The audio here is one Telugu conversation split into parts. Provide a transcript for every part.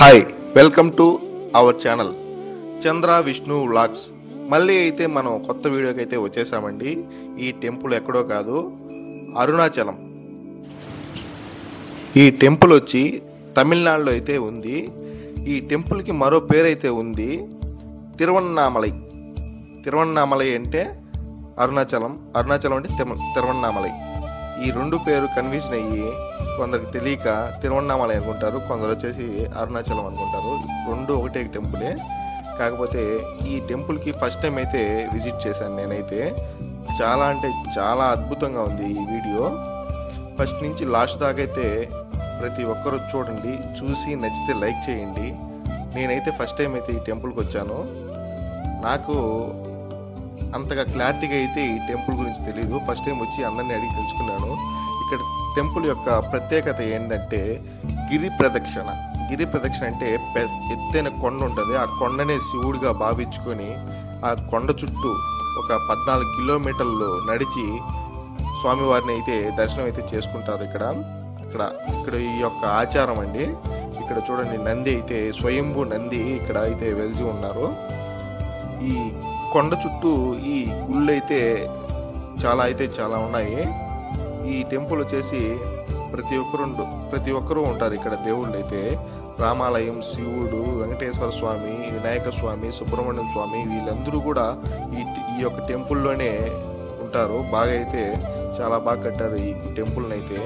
Hi, welcome to our channel Chandra Vishnu vlogs. మళ్ళీ అయితే మనం కొత్త వీడియోకి అయితే వచ్చేసామండి. ఈ టెంపుల్ ఎక్కడో కాదు, అరుణాచలం. ఈ టెంపుల్ వచ్చి తమిళనాడులో అయితే ఉంది. ఈ టెంపుల్కి మరో పేరు అయితే ఉంది, తిరువన్నామలై. తిరువన్నామలై అంటే అరుణాచలం, అరుణాచలం అంటే తిరువన్నామలై. ఈ రెండు పేరు కన్ఫ్యూజన్ అయ్యి కొందరికి తెలియక తిరువన్నామలై అనుకుంటారు, కొందరు వచ్చేసి అరుణాచలం అనుకుంటారు. రెండు ఒకటే టెంపులే. కాకపోతే ఈ టెంపుల్కి ఫస్ట్ టైం అయితే విజిట్ చేశాను నేనైతే. చాలా అంటే చాలా అద్భుతంగా ఉంది ఈ వీడియో. ఫస్ట్ నుంచి లాస్ట్ దాకా అయితే ప్రతి ఒక్కరు చూడండి, చూసి నచ్చితే లైక్ చేయండి. నేనైతే ఫస్ట్ టైం అయితే ఈ టెంపుల్కి వచ్చాను. నాకు అంతగా క్లారిటీగా అయితే ఈ టెంపుల్ గురించి తెలియదు. ఫస్ట్ టైం వచ్చి అందరినీ అడిగి తెలుసుకున్నాను. ఇక్కడ టెంపుల్ యొక్క ప్రత్యేకత ఏంటంటే గిరి ప్రదక్షిణ. గిరి ప్రదక్షిణ అంటే ఎత్తైన కొండ ఉంటుంది. ఆ కొండనే శివుడిగా భావించుకొని ఆ కొండ చుట్టూ ఒక 14 కిలోమీటర్లు నడిచి స్వామివారిని అయితే దర్శనం అయితే చేసుకుంటారు. ఇక్కడ ఈ యొక్క ఆచారం అండి. ఇక్కడ చూడండి, నంది అయితే స్వయంభూ నంది ఇక్కడ అయితే వెలిసి ఉన్నారు. ఈ కొండ చుట్టూ ఈ గుళ్ళు అయితే చాలా ఉన్నాయి. ఈ టెంపుల్ వచ్చేసి ప్రతి ఒక్కరూ ఉంటారు ఇక్కడ. దేవుళ్ళు అయితే రామాలయం, శివుడు, వెంకటేశ్వర స్వామి, వినాయక స్వామి, సుబ్రహ్మణ్యం స్వామి, వీళ్ళందరూ కూడా ఈ యొక్క టెంపుల్లోనే ఉంటారు. చాలా బాగా కట్టారు ఈ టెంపుల్ని అయితే.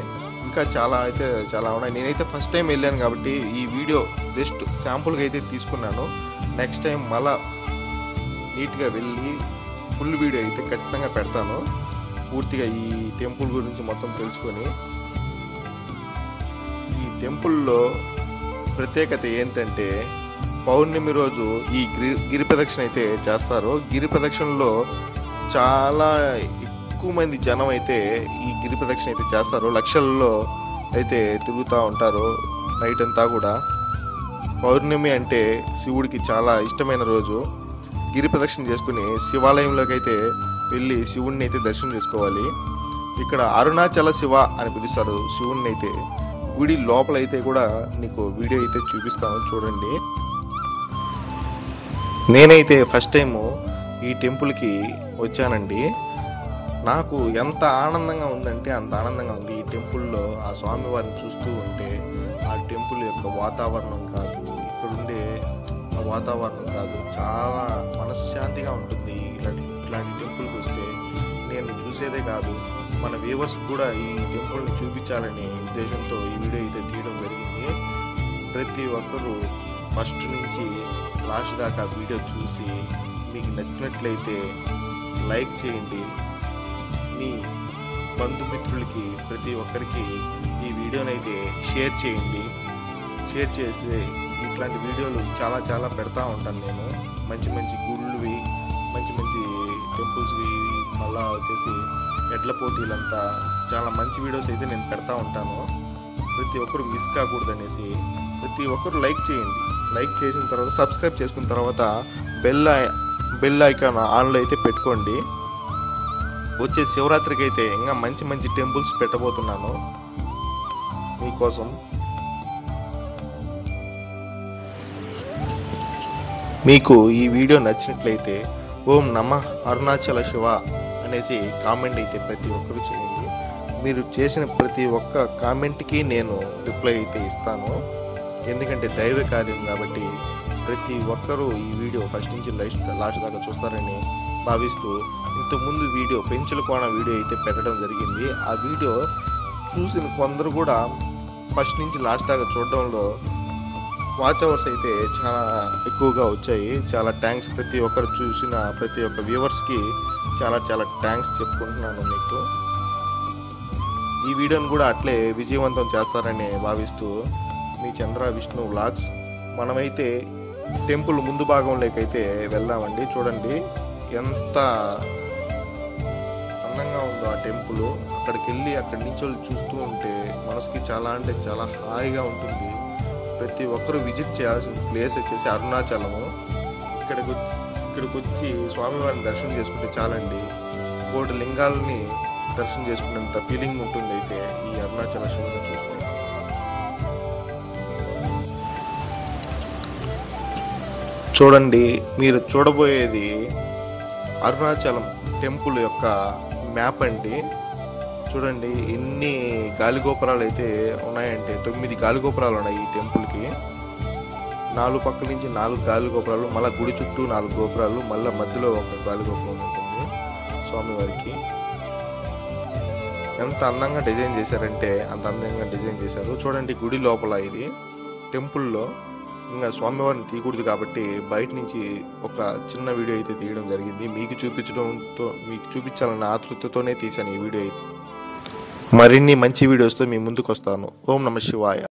ఇంకా చాలా ఉన్నాయి. నేనైతే ఫస్ట్ టైం వెళ్ళాను కాబట్టి ఈ వీడియో జస్ట్ శాంపుల్గా అయితే తీసుకున్నాను. నెక్స్ట్ టైం మళ్ళా నీట్గా వెళ్ళి ఫుల్ వీడియో అయితే ఖచ్చితంగా పెడతాను. పూర్తిగా ఈ టెంపుల్ గురించి మొత్తం తెలుసుకొని. ఈ టెంపుల్లో ప్రత్యేకత ఏంటంటే పౌర్ణమి రోజు ఈ గిరి ప్రదక్షిణ అయితే చేస్తారు. గిరి ప్రదక్షిణలో చాలా ఎక్కువ మంది జనం అయితే ఈ గిరి ప్రదక్షిణ అయితే చేస్తారు. లక్షల్లో అయితే తిరుగుతూ ఉంటారు నైట్ అంతా కూడా. పౌర్ణమి అంటే శివుడికి చాలా ఇష్టమైన రోజు. గిరి ప్రదక్షిణ చేసుకుని శివాలయంలోకి అయితే వెళ్ళి శివుడిని అయితే దర్శనం చేసుకోవాలి. ఇక్కడ అరుణాచల శివ అని పిలుస్తారు శివుడిని అయితే. గుడి లోపల అయితే కూడా నీకు వీడియో అయితే చూపిస్తాను, చూడండి. నేనైతే ఫస్ట్ టైము ఈ టెంపుల్కి వచ్చానండి. నాకు ఎంత ఆనందంగా ఉందంటే అంత ఆనందంగా ఉంది. ఈ టెంపుల్లో ఆ స్వామివారిని చూస్తూ ఉంటే ఆ టెంపుల్ యొక్క వాతావరణం కాదు, ఇక్కడుండే వాతావరణం కాదు, చాలా మనశ్శాంతిగా ఉంటుంది. ఇట్లాంటి టెంపుల్కి వస్తే నేను చూసేదే కాదు, మన వ్యూవర్స్ కూడా ఈ టెంపుల్ని చూపించాలనే ఉద్దేశంతో ఈ వీడియో అయితే తీయడం జరిగింది. ప్రతి ఒక్కరూ ఫస్ట్ నుంచి లాస్ట్ దాకా వీడియో చూసి మీకు నచ్చినట్లయితే లైక్ చేయండి. మీ బంధుమిత్రులకి ప్రతి ఒక్కరికి ఈ వీడియోనైతే షేర్ చేయండి. షేర్ చేసి ఇట్లాంటి వీడియోలు చాలా పెడతా ఉంటాను నేను. మంచి గుళ్ళువి, మంచి టెంపుల్స్వి, మళ్ళా వచ్చేసి ఎడ్ల పోటీలంతా చాలా మంచి వీడియోస్ అయితే నేను పెడతా ఉంటాను. ప్రతి ఒక్కరు మిస్ కాకూడదు అనేసి ప్రతి ఒక్కరు లైక్ చేయండి. లైక్ చేసిన తర్వాత సబ్స్క్రైబ్ చేసుకున్న తర్వాత బెల్ ఐకాన్ ఆన్లో అయితే పెట్టుకోండి. వచ్చే శివరాత్రికి అయితే ఇంకా మంచి టెంపుల్స్ పెట్టబోతున్నాను మీకోసం. మీకు ఈ వీడియో నచ్చినట్లయితే ఓం నమః అరుణాచల శివ అనేసి కామెంట్ అయితే ప్రతి ఒక్కరూ చేయండి. మీరు చేసిన ప్రతి ఒక్క కామెంట్కి నేను రిప్లై అయితే ఇస్తాను. ఎందుకంటే దైవ కార్యం కాబట్టి ప్రతి ఒక్కరూ ఈ వీడియో ఫస్ట్ నుంచి లాస్ట్ దాకా చూస్తారని భావిస్తూ ఇంతకుముందు వీడియో పెంచుల కోణ వీడియో అయితే పెట్టడం జరిగింది. ఆ వీడియో చూసిన కొందరు కూడా ఫస్ట్ నుంచి లాస్ట్ దాకా చూడడంలో వాచ్ అవర్స్ అయితే చాలా ఎక్కువగా వచ్చాయి. చాలా థ్యాంక్స్. ప్రతి ఒక్కరు చూసిన ప్రతి ఒక్క వ్యూవర్స్కి చాలా థ్యాంక్స్ చెప్పుకుంటున్నాను మీకు. ఈ వీడియోని కూడా అట్లే విజయవంతం చేస్తారని భావిస్తూ మీ చంద్ర విష్ణు వ్లాగ్స్. మనమైతే టెంపుల్ ముందు భాగంలోకి అయితే వెళ్దామండి. చూడండి ఎంత అందంగా ఉందో ఆ టెంపుల్. అక్కడికి వెళ్ళి అక్కడి నుంచి చూస్తూ ఉంటే మనసుకి చాలా హాయిగా ఉంటుంది. ప్రతి ఒక్కరూ విజిట్ చేయాల్సిన ప్లేస్ వచ్చేసి అరుణాచలము. ఇక్కడికి వచ్చి స్వామివారిని దర్శనం చేసుకుంటే చాలండి. 1 లింగాలని దర్శనం చేసుకునేంత ఫీలింగ్ ఉంటుంది అయితే ఈ అరుణాచల శివుని చూస్తే. చూడండి, మీరు చూడబోయేది అరుణాచలం టెంపుల్ యొక్క మ్యాప్ అండి. చూడండి ఎన్ని గాలిగోపురాలు అయితే ఉన్నాయంటే 9 గాలిగోపురాలు ఉన్నాయి ఈ టెంపుల్కి. 4 పక్కల నుంచి 4 గాలిగోపురాలు, మళ్ళీ గుడి చుట్టూ 4 గోపురాలు, మళ్ళీ మధ్యలో ఒక గాలిగోపురం ఉంటుంది స్వామివారికి. ఎంత అందంగా డిజైన్ చేశారంటే అంత అందంగా డిజైన్ చేశారు. చూడండి గుడి లోపల ఇది టెంపుల్లో ఇంకా స్వామివారిని తీయకూడదు కాబట్టి బయట నుంచి ఒక చిన్న వీడియో అయితే తీయడం జరిగింది. మీకు చూపించాలన్న ఆతృతతోనే తీశాను ఈ వీడియో అయితే. మరిన్ని మంచి వీడియోస్తో మీ ముందుకు వస్తాను. ఓం నమః శివాయ.